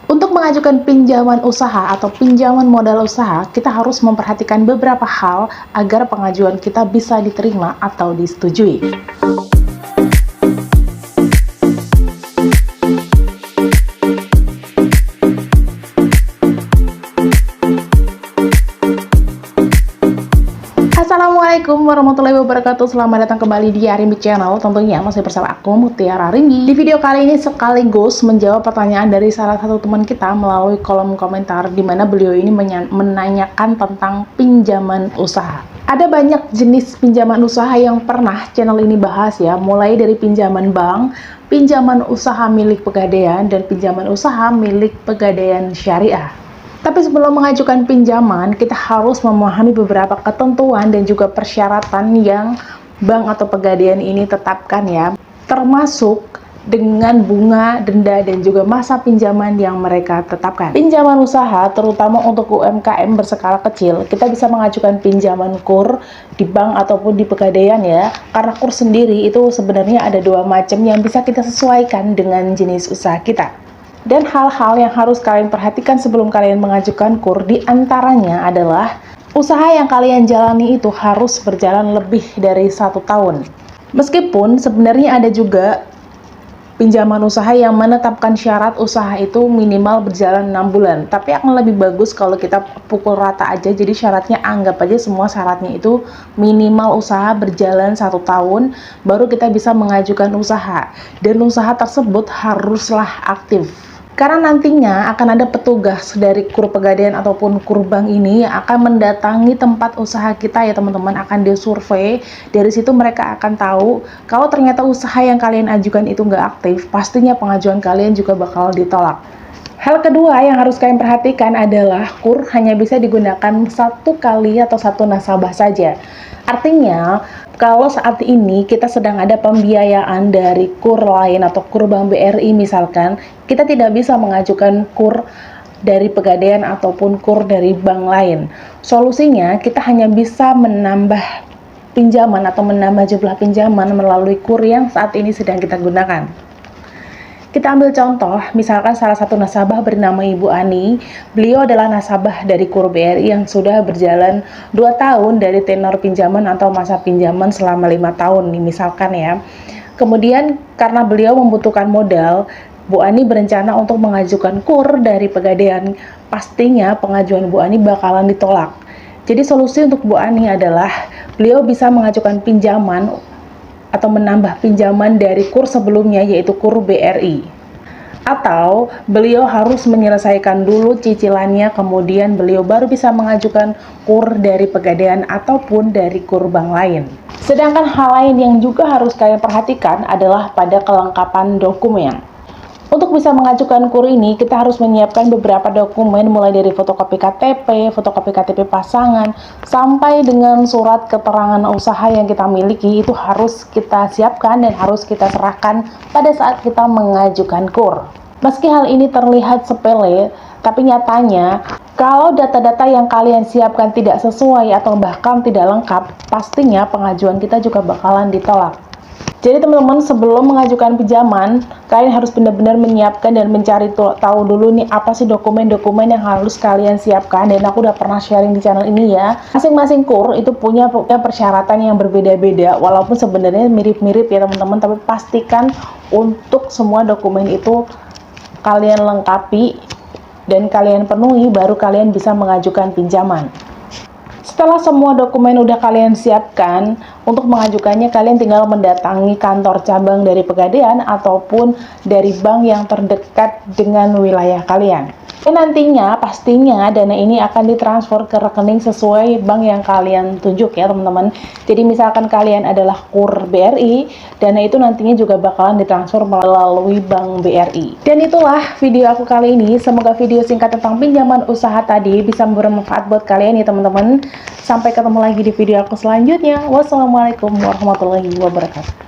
Untuk mengajukan pinjaman usaha atau pinjaman modal usaha, kita harus memperhatikan beberapa hal agar pengajuan kita bisa diterima atau disetujui. Assalamualaikum warahmatullahi wabarakatuh. Selamat datang kembali di Arimbi Channel. Tentunya masih bersama aku, Mutiara Ringgi. Di video kali ini sekaligus menjawab pertanyaan dari salah satu teman kita melalui kolom komentar, di mana beliau ini menanyakan tentang pinjaman usaha. Ada banyak jenis pinjaman usaha yang pernah channel ini bahas ya, mulai dari pinjaman bank, pinjaman usaha milik Pegadaian, dan pinjaman usaha milik Pegadaian Syariah. Tapi sebelum mengajukan pinjaman, kita harus memahami beberapa ketentuan dan juga persyaratan yang bank atau Pegadaian ini tetapkan ya, termasuk dengan bunga, denda, dan juga masa pinjaman yang mereka tetapkan. Pinjaman usaha, terutama untuk UMKM berskala kecil, kita bisa mengajukan pinjaman KUR di bank ataupun di Pegadaian ya, karena KUR sendiri itu sebenarnya ada dua macam yang bisa kita sesuaikan dengan jenis usaha kita. Dan hal-hal yang harus kalian perhatikan sebelum kalian mengajukan KUR diantaranya adalah usaha yang kalian jalani itu harus berjalan lebih dari 1 tahun. Meskipun sebenarnya ada juga pinjaman usaha yang menetapkan syarat usaha itu minimal berjalan 6 bulan. Tapi akan lebih bagus kalau kita pukul rata aja, jadi syaratnya anggap aja semua syaratnya itu minimal usaha berjalan 1 tahun, baru kita bisa mengajukan usaha. Dan usaha tersebut haruslah aktif. Karena nantinya akan ada petugas dari KUR Pegadaian ataupun KUR bank ini yang akan mendatangi tempat usaha kita ya teman-teman, akan disurvei. Dari situ mereka akan tahu kalau ternyata usaha yang kalian ajukan itu nggak aktif, pastinya pengajuan kalian juga bakal ditolak. Hal kedua yang harus kalian perhatikan adalah KUR hanya bisa digunakan 1 kali atau 1 nasabah saja. Artinya, kalau saat ini kita sedang ada pembiayaan dari KUR lain atau KUR Bank BRI misalkan, kita tidak bisa mengajukan KUR dari Pegadaian ataupun KUR dari bank lain. Solusinya, kita hanya bisa menambah pinjaman atau menambah jumlah pinjaman melalui KUR yang saat ini sedang kita gunakan. Kita ambil contoh, misalkan salah satu nasabah bernama Ibu Ani. Beliau adalah nasabah dari KUR BRI yang sudah berjalan 2 tahun dari tenor pinjaman atau masa pinjaman selama 5 tahun nih misalkan ya. Kemudian karena beliau membutuhkan modal, Bu Ani berencana untuk mengajukan KUR dari Pegadaian. Pastinya pengajuan Bu Ani bakalan ditolak. Jadi solusi untuk Bu Ani adalah beliau bisa mengajukan pinjaman atau menambah pinjaman dari KUR sebelumnya, yaitu KUR BRI. Atau beliau harus menyelesaikan dulu cicilannya, kemudian beliau baru bisa mengajukan KUR dari Pegadaian ataupun dari KUR bank lain. Sedangkan hal lain yang juga harus kalian perhatikan adalah pada kelengkapan dokumen. Untuk bisa mengajukan KUR ini, kita harus menyiapkan beberapa dokumen mulai dari fotokopi KTP, fotokopi KTP pasangan, sampai dengan surat keterangan usaha yang kita miliki itu harus kita siapkan dan harus kita serahkan pada saat kita mengajukan KUR. Meski hal ini terlihat sepele, tapi nyatanya kalau data-data yang kalian siapkan tidak sesuai atau bahkan tidak lengkap, pastinya pengajuan kita juga bakalan ditolak. Jadi teman-teman, sebelum mengajukan pinjaman, kalian harus benar-benar menyiapkan dan mencari tahu dulu nih apa sih dokumen-dokumen yang harus kalian siapkan. Dan aku udah pernah sharing di channel ini ya. Masing-masing KUR itu punya persyaratan yang berbeda-beda, walaupun sebenarnya mirip-mirip ya teman-teman, tapi pastikan untuk semua dokumen itu kalian lengkapi dan kalian penuhi, baru kalian bisa mengajukan pinjaman. Setelah semua dokumen udah kalian siapkan, untuk mengajukannya kalian tinggal mendatangi kantor cabang dari Pegadaian ataupun dari bank yang terdekat dengan wilayah kalian. Dan nantinya pastinya dana ini akan ditransfer ke rekening sesuai bank yang kalian tunjuk ya teman-teman. Jadi misalkan kalian adalah KUR BRI, dana itu nantinya juga bakalan ditransfer melalui bank BRI. Dan itulah video aku kali ini. Semoga video singkat tentang pinjaman usaha tadi bisa bermanfaat buat kalian ya teman-teman. Sampai ketemu lagi di video aku selanjutnya. Wassalamualaikum warahmatullahi wabarakatuh.